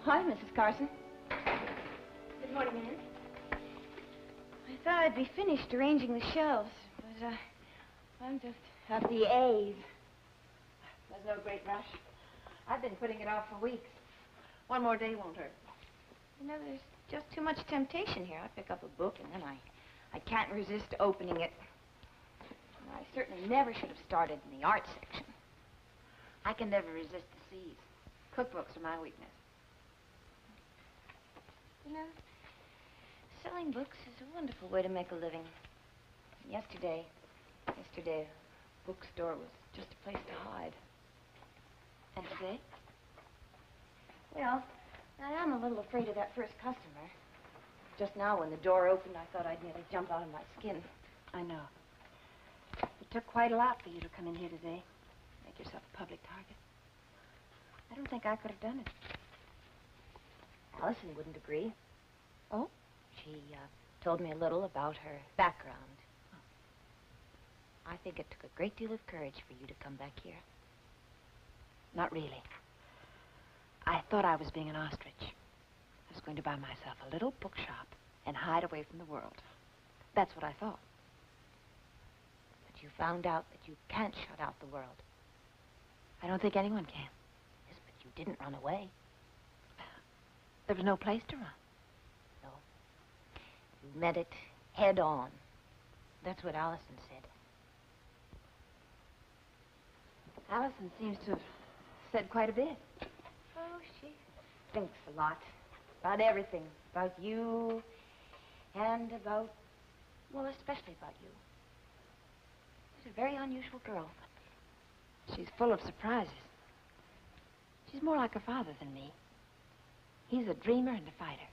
Hi, Mrs. Carson. Good morning, ma'am. I thought I'd be finished arranging the shelves, but I'm just at the A's. There's no great rush. I've been putting it off for weeks. One more day won't hurt. You know, there's just too much temptation here. I pick up a book and then I can't resist opening it. And I certainly never should have started in the art section. I can never resist the C's. Cookbooks are my weakness. You know, selling books is a wonderful way to make a living. Yesterday, a bookstore was just a place to hide. And today? Well, I am a little afraid of that first customer. Just now, when the door opened, I thought I'd nearly jump out of my skin. I know. It took quite a lot for you to come in here today. Make yourself a public target. I don't think I could have done it. Allison wouldn't agree. Oh? She told me a little about her background. I think it took a great deal of courage for you to come back here. Not really. I thought I was being an ostrich. I was going to buy myself a little bookshop and hide away from the world. That's what I thought. But you found out that you can't shut out the world. I don't think anyone can. Yes, but you didn't run away. There was no place to run. No. You met it head on. That's what Allison said. Allison seems to have said quite a bit. Oh, she thinks a lot. About everything. About you. And about, well, especially about you. She's a very unusual girl. She's full of surprises. She's more like her father than me. He's a dreamer and a fighter.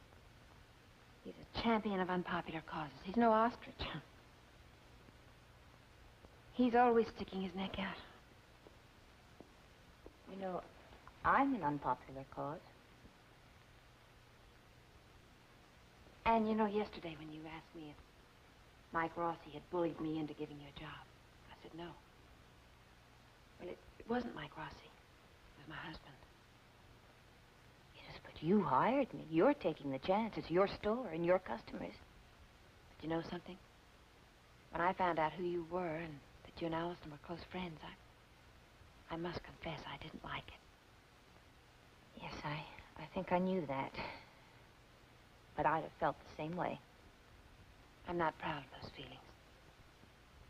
He's a champion of unpopular causes. He's no ostrich. He's always sticking his neck out. You know, I'm an unpopular cause. And you know, yesterday when you asked me if Mike Rossi had bullied me into giving you a job, I said no. Well, it wasn't Mike Rossi. It was my husband. Yes, but you hired me. You're taking the chance. It's your store and your customers. But you know something? When I found out who you were and that you and Allison were close friends, I must confess I didn't like it. Yes, I think I knew that. But I'd have felt the same way. I'm not proud of those feelings.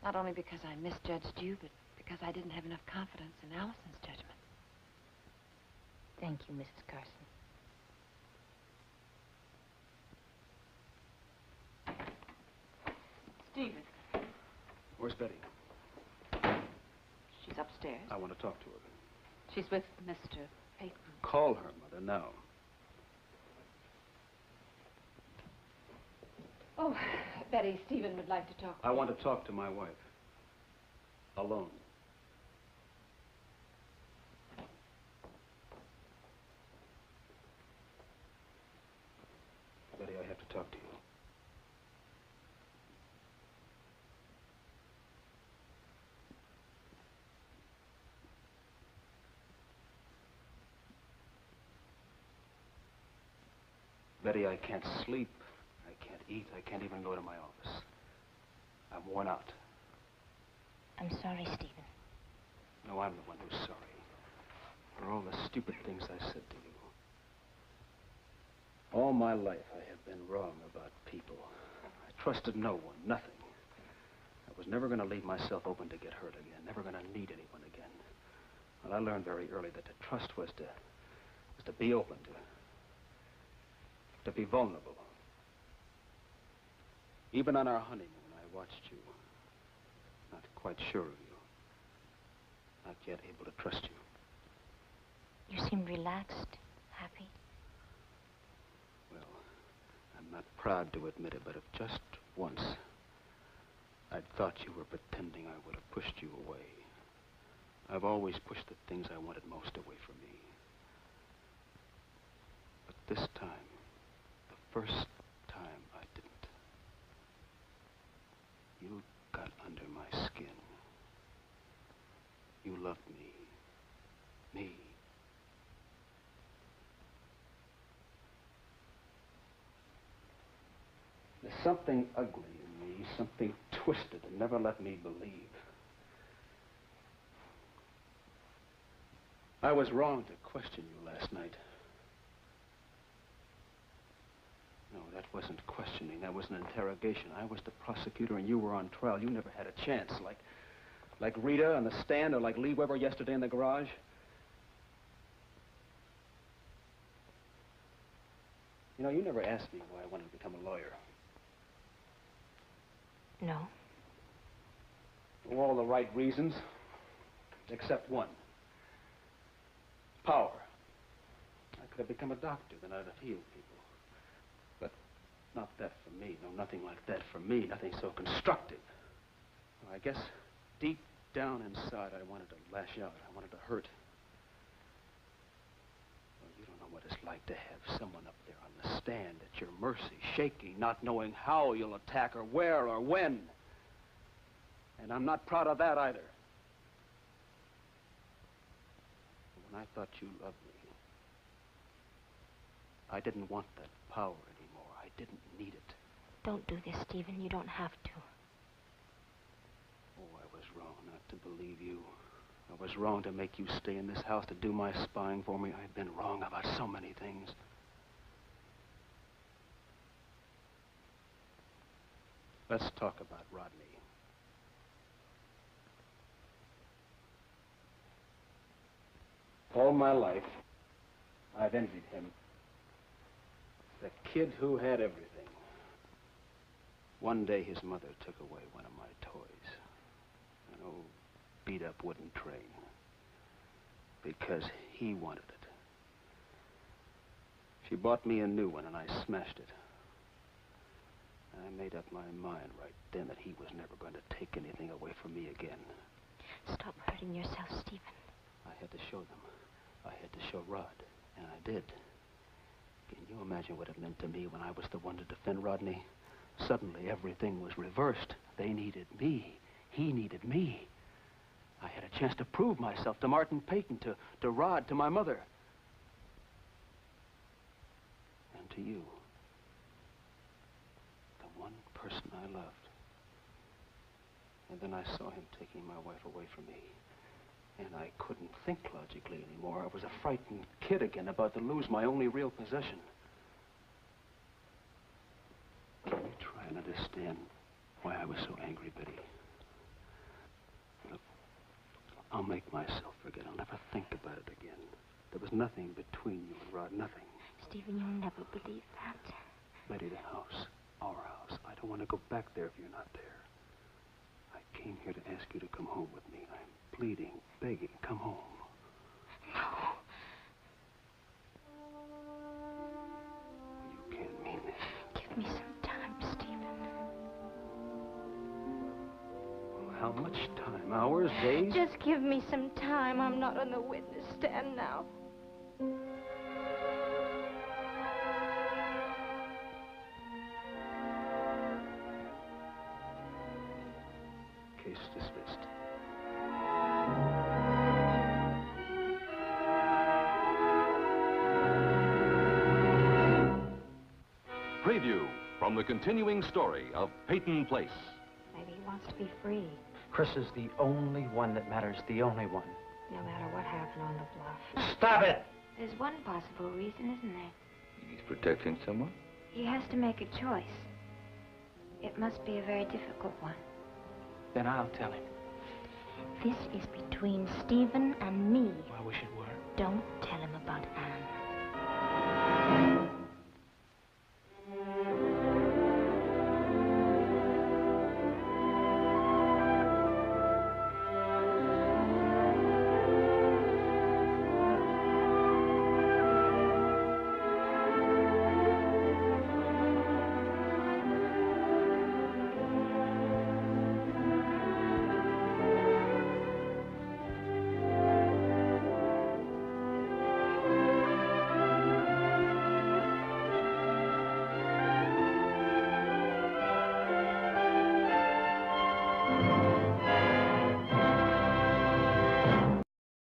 Not only because I misjudged you, but because I didn't have enough confidence in Allison's judgment. Thank you, Mrs. Carson. Steven. Where's Betty? She's upstairs. I want to talk to her. She's with Mr. Peyton. Call her, Mother, now. Oh, Betty, Steven would like to talk. I want to talk to my wife. Alone. Betty, I have to talk to you. Betty, I can't sleep. I can't eat. I can't even go to my office. I'm worn out. I'm sorry, Steven. No, I'm the one who's sorry. For all the stupid things I said to you. All my life I have been wrong about people. I trusted no one, nothing. I was never going to leave myself open to get hurt again. Never going to need anyone again. Well, I learned very early that to trust was to be open, to be vulnerable. Even on our honeymoon, I watched you. Not quite sure of you. Not yet able to trust you. You seem relaxed, happy. Well, I'm not proud to admit it, but if just once I'd thought you were pretending, I would have pushed you away. I've always pushed the things I wanted most away from me. But this time, the first time, I didn't. You got under my skin. You loved me. Me. something ugly in me, something twisted that never let me believe. I was wrong to question you last night. No, that wasn't questioning. That was an interrogation. I was the prosecutor and you were on trial. You never had a chance, like Rita on the stand or like Lee Weber yesterday in the garage. You know, you never asked me why I wanted to become a lawyer. No. For all the right reasons, except one. Power. I could have become a doctor, then I'd have healed people. But not that for me. No, nothing like that for me. Nothing so constructive. Well, I guess deep down inside, I wanted to lash out. I wanted to hurt. Well, you don't know what it's like to have someone up there on the stand at your mercy, shaking, not knowing how you'll attack or where or when. And I'm not proud of that either. When I thought you loved me, I didn't want that power anymore. I didn't need it. Don't do this, Steven. You don't have to. Oh, I was wrong not to believe you. I was wrong to make you stay in this house to do my spying for me. I've been wrong about so many things. Let's talk about Rodney. All my life, I've envied him. The kid who had everything. One day his mother took away one of my toys. An old beat-up wooden train. Because he wanted it. She bought me a new one and I smashed it. I made up my mind right then that he was never going to take anything away from me again. Stop hurting yourself, Steven. I had to show them. I had to show Rod, and I did. Can you imagine what it meant to me when I was the one to defend Rodney? Suddenly, everything was reversed. They needed me. He needed me. I had a chance to prove myself to Martin Peyton, to Rod, to my mother. And to you. The one person I loved. And then I saw him taking my wife away from me. And I couldn't think logically anymore. I was a frightened kid again, about to lose my only real possession. Can you try and understand why I was so angry, Betty? Look, I'll make myself forget. I'll never think about it again. There was nothing between you and Rod, nothing. Stephen, you'll never believe that. Betty, the house, our house. I don't want to go back there if you're not there. I came here to ask you to come home with me. I'm pleading, begging, come home. No. You can't mean this. Give me some time, Stephen. Well, how much time? Hours? Days? Just give me some time. I'm not on the witness stand now. Case dismissed. Preview from the continuing story of Peyton Place. Maybe he wants to be free, Chris is the only one that matters, the only one. no matter what happened on the bluff. Stop it! There's one possible reason, isn't there? He's protecting someone? He has to make a choice. It must be a very difficult one. Then I'll tell him. This is between Stephen and me. I wish it were. Don't tell him about Anne.